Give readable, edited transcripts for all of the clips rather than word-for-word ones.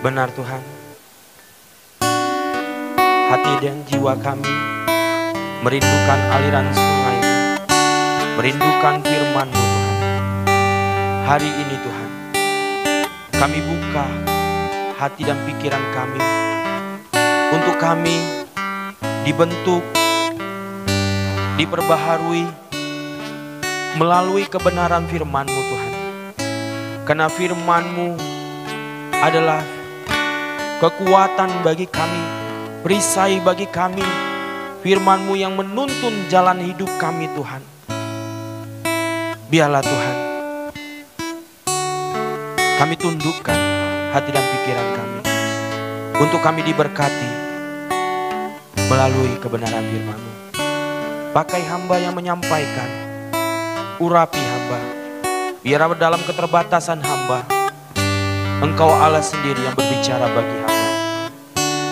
Benar Tuhan, hati dan jiwa kami merindukan aliran sungai-Mu, merindukan firman-Mu Tuhan. Hari ini Tuhan, kami buka hati dan pikiran kami untuk kami dibentuk, diperbaharui melalui kebenaran firman-Mu Tuhan. Karena firman-Mu adalah kekuatan bagi kami, perisai bagi kami. Firman-Mu yang menuntun jalan hidup kami Tuhan. Biarlah Tuhan, kami tundukkan hati dan pikiran kami untuk kami diberkati melalui kebenaran firman-Mu. Pakai hamba yang menyampaikan, urapi hamba, biar dalam keterbatasan hamba, Engkau Allah sendiri yang berbicara bagi hamba.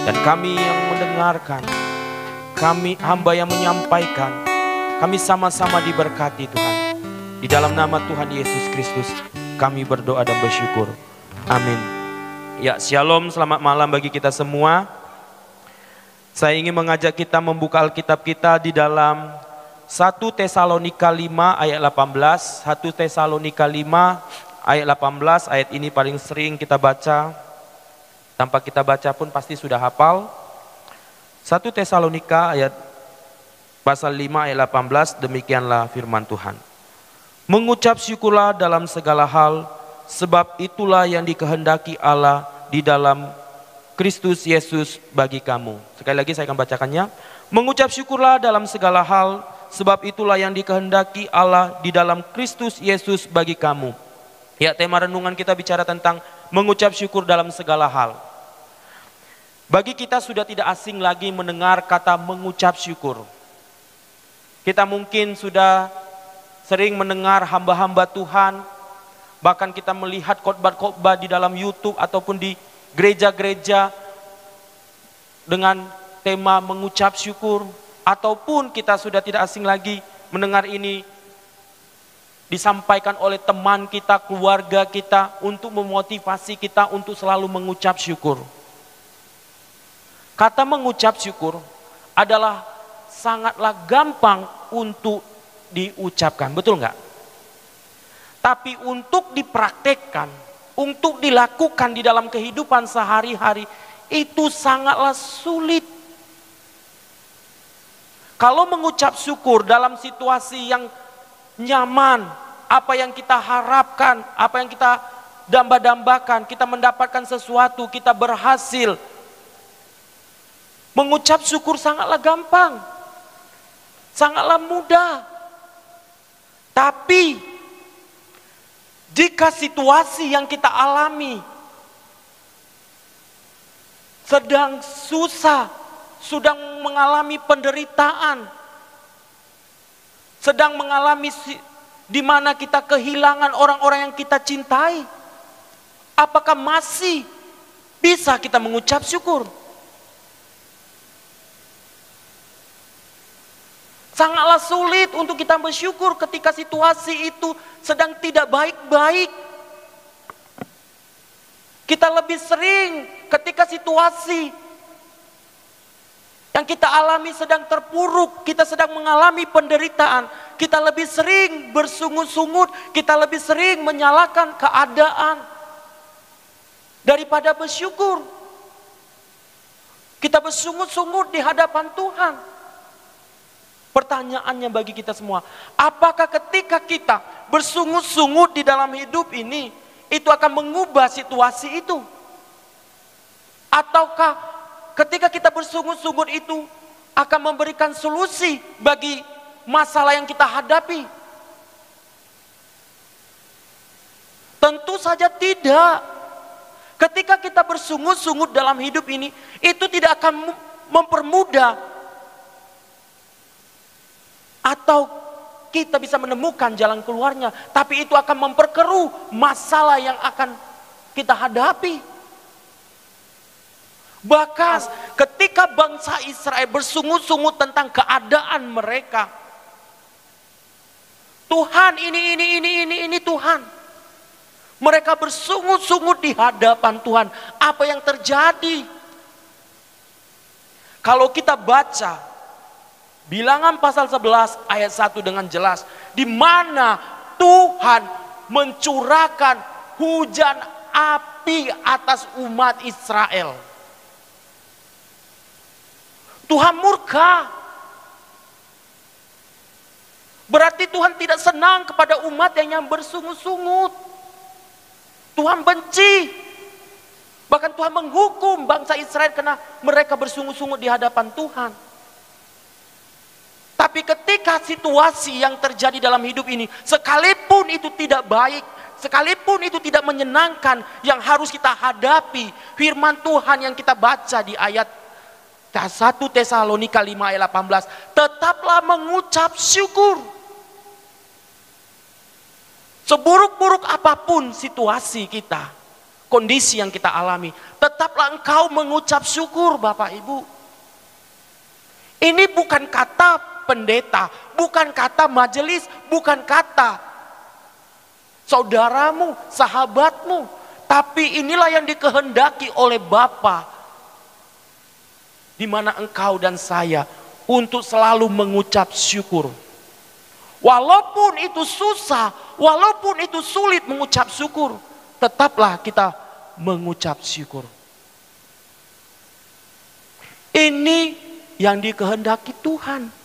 Dan kami yang mendengarkan, kami hamba yang menyampaikan, kami sama-sama diberkati Tuhan. Di dalam nama Tuhan Yesus Kristus kami berdoa dan bersyukur. Amin. Ya, shalom, selamat malam bagi kita semua. Saya ingin mengajak kita membuka Alkitab kita di dalam 1 Tesalonika 5 ayat 18. 1 Tesalonika 5 ayat 18. Ayat ini paling sering kita baca. Tanpa kita baca pun pasti sudah hafal. 1 Tesalonika ayat pasal 5 ayat 18, demikianlah firman Tuhan. Mengucap syukurlah dalam segala hal, sebab itulah yang dikehendaki Allah di dalam Kristus Yesus bagi kamu. Sekali lagi saya akan bacakannya. Mengucap syukurlah dalam segala hal, sebab itulah yang dikehendaki Allah di dalam Kristus Yesus bagi kamu. Ya, tema renungan kita bicara tentang mengucap syukur dalam segala hal. Bagi kita sudah tidak asing lagi mendengar kata mengucap syukur. Kita mungkin sudah sering mendengar hamba-hamba Tuhan, bahkan kita melihat khotbah-khotbah di dalam YouTube ataupun di gereja-gereja dengan tema mengucap syukur. Ataupun kita sudah tidak asing lagi mendengar ini disampaikan oleh teman kita, keluarga kita, untuk memotivasi kita untuk selalu mengucap syukur. Kata mengucap syukur adalah sangatlah gampang untuk diucapkan, betul nggak? Tapi untuk dipraktekkan, untuk dilakukan di dalam kehidupan sehari-hari, itu sangatlah sulit. Kalau mengucap syukur dalam situasi yang nyaman, apa yang kita harapkan, apa yang kita damba-dambakan, kita mendapatkan sesuatu, kita berhasil. Mengucap syukur sangatlah gampang, sangatlah mudah. Tapi jika situasi yang kita alami sedang susah, sedang mengalami penderitaan, sedang mengalami di mana kita kehilangan orang-orang yang kita cintai, apakah masih bisa kita mengucap syukur? Sangatlah sulit untuk kita bersyukur ketika situasi itu sedang tidak baik-baik. Kita lebih sering ketika situasi yang kita alami sedang terpuruk, kita sedang mengalami penderitaan, kita lebih sering bersungut-sungut, kita lebih sering menyalahkan keadaan daripada bersyukur. Kita bersungut-sungut di hadapan Tuhan. Pertanyaannya bagi kita semua, apakah ketika kita bersungut-sungut di dalam hidup ini, itu akan mengubah situasi itu? Ataukah ketika kita bersungut-sungut itu akan memberikan solusi bagi masalah yang kita hadapi? Tentu saja tidak. Ketika kita bersungut-sungut dalam hidup ini, itu tidak akan mempermudah atau kita bisa menemukan jalan keluarnya, tapi itu akan memperkeruh masalah yang akan kita hadapi. Bahkan ketika bangsa Israel bersungut-sungut tentang keadaan mereka, Tuhan ini Tuhan, Mereka bersungut-sungut di hadapan Tuhan. Apa yang terjadi? Kalau kita baca Bilangan pasal 11 ayat 1 dengan jelas, di mana Tuhan mencurahkan hujan api atas umat Israel. Tuhan murka. Berarti Tuhan tidak senang kepada umat yang bersungut-sungut. Tuhan benci. Bahkan Tuhan menghukum bangsa Israel karena mereka bersungut-sungut di hadapan Tuhan. Tapi ketika situasi yang terjadi dalam hidup ini, sekalipun itu tidak baik, sekalipun itu tidak menyenangkan, yang harus kita hadapi, firman Tuhan yang kita baca di ayat 1 Tesalonika 5 ayat 18, tetaplah mengucap syukur. Seburuk-buruk apapun situasi kita, kondisi yang kita alami, tetaplah engkau mengucap syukur, Bapak Ibu. Ini bukan kata pendeta, bukan kata majelis, bukan kata saudaramu, sahabatmu, tapi inilah yang dikehendaki oleh Bapa, di mana engkau dan saya untuk selalu mengucap syukur. Walaupun itu susah, walaupun itu sulit mengucap syukur, tetaplah kita mengucap syukur. Ini yang dikehendaki Tuhan.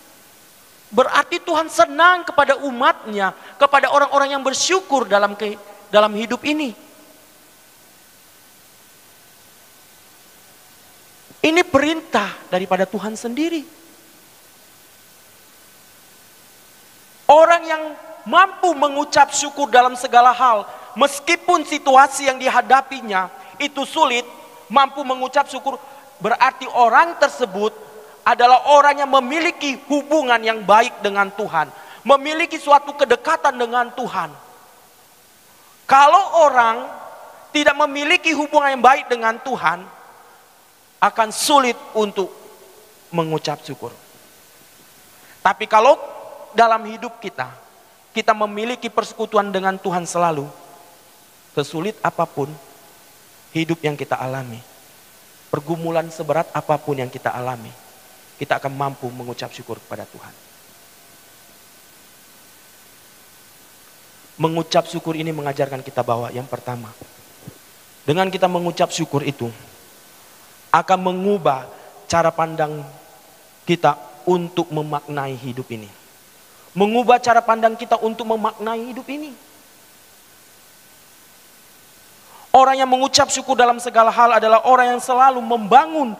Berarti Tuhan senang kepada umatnya, kepada orang-orang yang bersyukur dalam hidup ini. Ini perintah daripada Tuhan sendiri. Orang yang mampu mengucap syukur dalam segala hal, meskipun situasi yang dihadapinya itu sulit, mampu mengucap syukur, berarti orang tersebut adalah orang yang memiliki hubungan yang baik dengan Tuhan, memiliki suatu kedekatan dengan Tuhan. Kalau orang tidak memiliki hubungan yang baik dengan Tuhan, akan sulit untuk mengucap syukur. Tapi kalau dalam hidup kita memiliki persekutuan dengan Tuhan selalu, sesulit apapun hidup yang kita alami, pergumulan seberat apapun yang kita alami, kita akan mampu mengucap syukur kepada Tuhan. Mengucap syukur ini mengajarkan kita bahwa yang pertama, dengan kita mengucap syukur itu akan mengubah cara pandang kita untuk memaknai hidup ini. Mengubah cara pandang kita untuk memaknai hidup ini. Orang yang mengucap syukur dalam segala hal adalah orang yang selalu membangun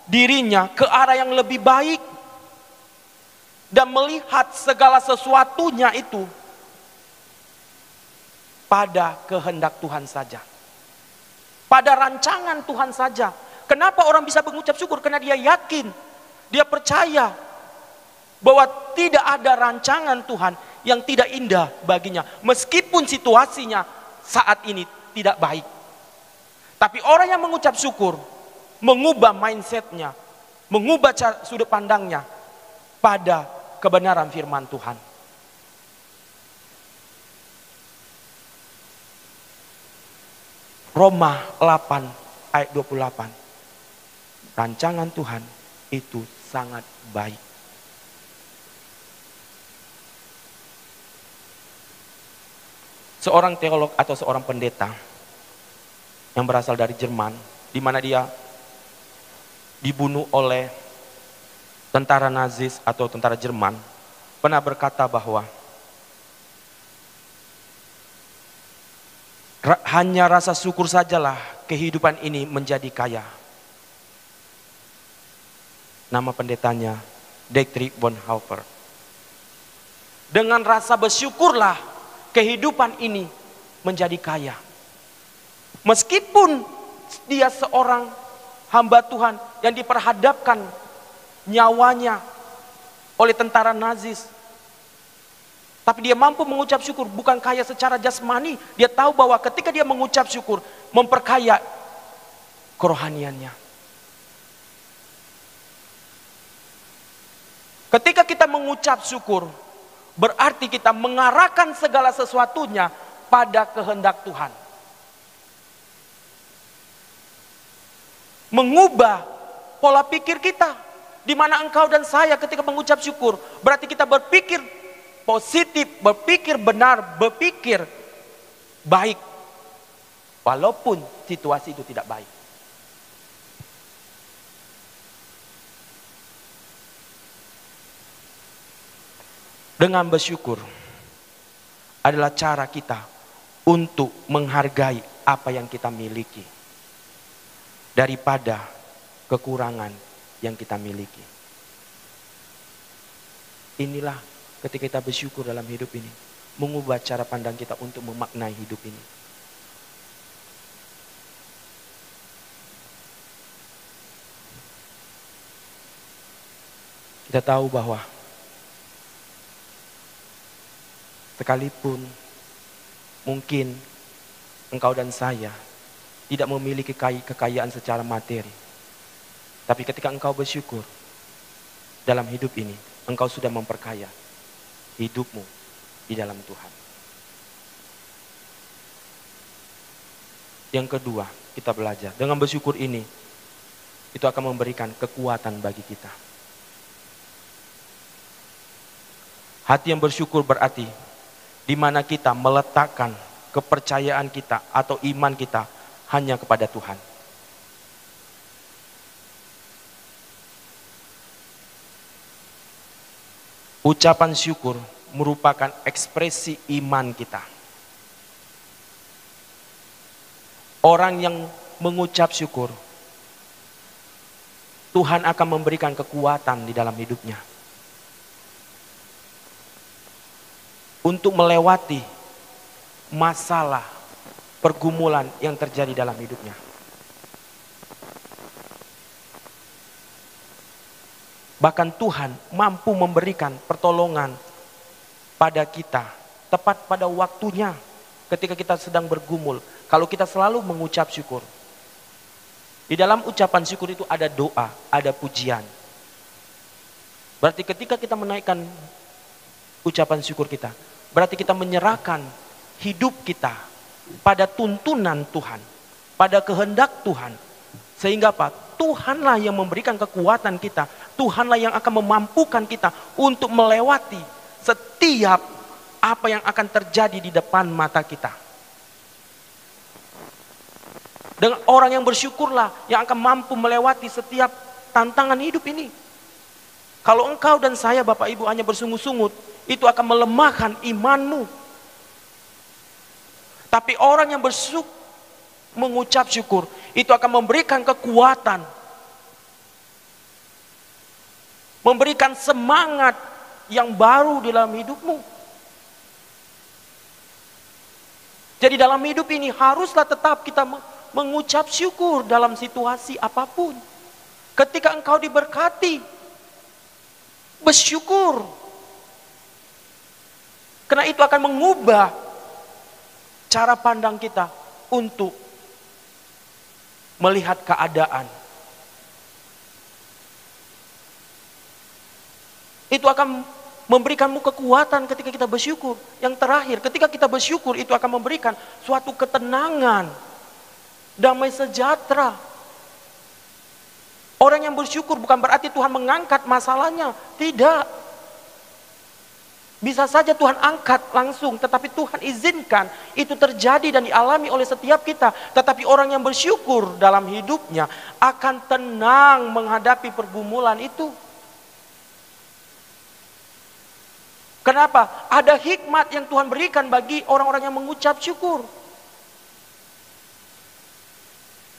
dirinya ke arah yang lebih baik. Dan melihat segala sesuatunya itu pada kehendak Tuhan saja. Pada rancangan Tuhan saja. Kenapa orang bisa mengucap syukur? Karena dia yakin, dia percaya bahwa tidak ada rancangan Tuhan yang tidak indah baginya. Meskipun situasinya saat ini tidak baik. Tapi orang yang mengucap syukur, mengubah mindsetnya, mengubah sudut pandangnya pada kebenaran firman Tuhan. Roma 8 ayat 28. Rancangan Tuhan itu sangat baik. Seorang teolog atau seorang pendeta yang berasal dari Jerman, di mana dia dibunuh oleh tentara Nazis atau tentara Jerman, pernah berkata bahwa hanya rasa syukur sajalah kehidupan ini menjadi kaya. Nama pendetanya Dietrich Bonhoeffer. Dengan rasa bersyukurlah kehidupan ini menjadi kaya. Meskipun dia seorang hamba Tuhan yang diperhadapkan nyawanya oleh tentara Nazis, tapi dia mampu mengucap syukur, bukan kaya secara jasmani. Dia tahu bahwa ketika dia mengucap syukur, memperkaya kerohaniannya. Ketika kita mengucap syukur, berarti kita mengarahkan segala sesuatunya pada kehendak Tuhan. mengubah pola pikir kita. Di mana engkau dan saya ketika mengucap syukur, berarti kita berpikir positif, berpikir benar, berpikir baik. Walaupun situasi itu tidak baik. Dengan bersyukur adalah cara kita untuk menghargai apa yang kita miliki daripada kekurangan yang kita miliki. Inilah ketika kita bersyukur dalam hidup ini, mengubah cara pandang kita untuk memaknai hidup ini. Kita tahu bahwa sekalipun mungkin engkau dan saya tidak memiliki kekayaan secara materi, tapi ketika engkau bersyukur dalam hidup ini, engkau sudah memperkaya hidupmu di dalam Tuhan. Yang kedua, kita belajar dengan bersyukur ini, itu akan memberikan kekuatan bagi kita. Hati yang bersyukur berarti di mana kita meletakkan kepercayaan kita atau iman kita hanya kepada Tuhan. Ucapan syukur merupakan ekspresi iman kita. Orang yang mengucap syukur, Tuhan akan memberikan kekuatan di dalam hidupnya untuk melewati masalah, pergumulan yang terjadi dalam hidupnya. Bahkan Tuhan mampu memberikan pertolongan pada kita tepat pada waktunya ketika kita sedang bergumul. Kalau kita selalu mengucap syukur. Di dalam ucapan syukur itu ada doa, ada pujian. Berarti ketika kita menaikkan ucapan syukur kita, berarti kita menyerahkan hidup kita pada tuntunan Tuhan, pada kehendak Tuhan. Sehingga apa? Tuhanlah yang memberikan kekuatan kita. Tuhanlah yang akan memampukan kita untuk melewati setiap apa yang akan terjadi di depan mata kita. Dengan orang yang bersyukurlah yang akan mampu melewati setiap tantangan hidup ini. Kalau engkau dan saya Bapak Ibu hanya bersungut-sungut, itu akan melemahkan imanmu. Tapi orang yang mengucap syukur, itu akan memberikan kekuatan, memberikan semangat yang baru di dalam hidupmu. Jadi dalam hidup ini haruslah tetap kita mengucap syukur dalam situasi apapun. Ketika engkau diberkati, bersyukur. Karena itu akan mengubah cara pandang kita untuk melihat keadaan. Itu akan memberikanmu kekuatan ketika kita bersyukur. Yang terakhir, ketika kita bersyukur itu akan memberikan suatu ketenangan, damai sejahtera. Orang yang bersyukur bukan berarti Tuhan mengangkat masalahnya, tidak. Bisa saja Tuhan angkat langsung, tetapi Tuhan izinkan itu terjadi dan dialami oleh setiap kita. Tetapi orang yang bersyukur dalam hidupnya akan tenang menghadapi pergumulan itu. Kenapa? Ada hikmat yang Tuhan berikan bagi orang-orang yang mengucap syukur.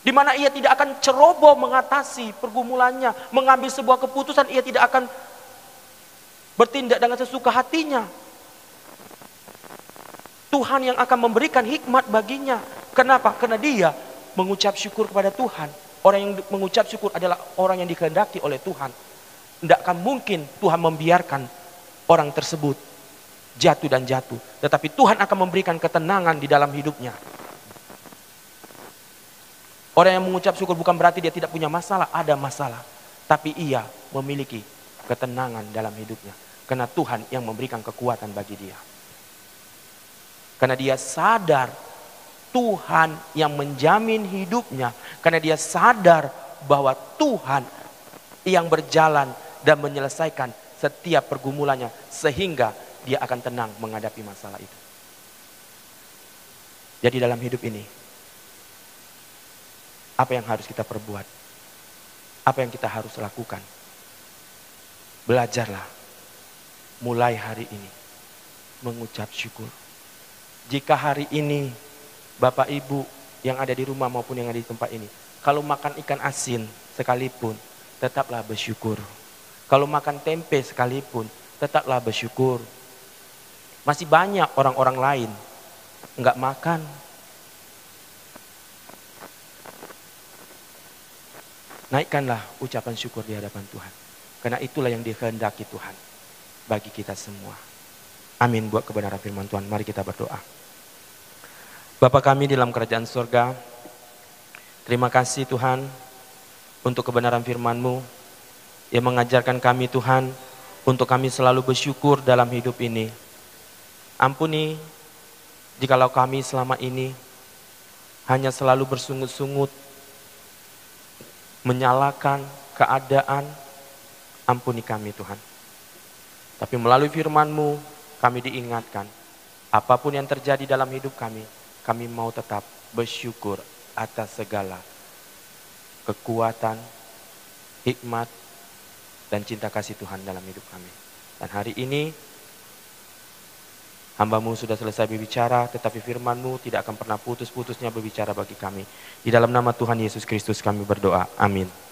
Di mana ia tidak akan ceroboh mengatasi pergumulannya, mengambil sebuah keputusan, ia tidak akan bertindak dengan sesuka hatinya. Tuhan yang akan memberikan hikmat baginya. Kenapa? Karena dia mengucap syukur kepada Tuhan. Orang yang mengucap syukur adalah orang yang dikehendaki oleh Tuhan. Tidak akan mungkin Tuhan membiarkan orang tersebut jatuh dan jatuh. Tetapi Tuhan akan memberikan ketenangan di dalam hidupnya. Orang yang mengucap syukur bukan berarti dia tidak punya masalah. Ada masalah. Tapi ia memiliki ketenangan dalam hidupnya. Karena Tuhan yang memberikan kekuatan bagi dia. Karena dia sadar Tuhan yang menjamin hidupnya. Karena dia sadar bahwa Tuhan yang berjalan dan menyelesaikan setiap pergumulannya sehingga dia akan tenang menghadapi masalah itu. Jadi dalam hidup ini, apa yang harus kita perbuat? Apa yang kita harus lakukan? Belajarlah mulai hari ini mengucap syukur. Jika hari ini Bapak Ibu yang ada di rumah maupun yang ada di tempat ini, kalau makan ikan asin sekalipun, tetaplah bersyukur. Kalau makan tempe sekalipun, tetaplah bersyukur. Masih banyak orang-orang lain enggak makan. Naikkanlah ucapan syukur di hadapan Tuhan. Karena itulah yang dikehendaki Tuhan bagi kita semua. Amin buat kebenaran firman Tuhan. Mari kita berdoa. Bapa kami di dalam kerajaan surga, terima kasih Tuhan untuk kebenaran firman-Mu yang mengajarkan kami Tuhan untuk kami selalu bersyukur dalam hidup ini. Ampuni jikalau kami selama ini hanya selalu bersungut-sungut, menyalahkan keadaan, ampuni kami Tuhan. Tapi melalui firman-Mu kami diingatkan, apapun yang terjadi dalam hidup kami mau tetap bersyukur atas segala kekuatan, hikmat, dan cinta kasih Tuhan dalam hidup kami. Dan hari ini hamba-Mu sudah selesai berbicara, tetapi firman-Mu tidak akan pernah putus-putusnya berbicara bagi kami. Di dalam nama Tuhan Yesus Kristus kami berdoa. Amin.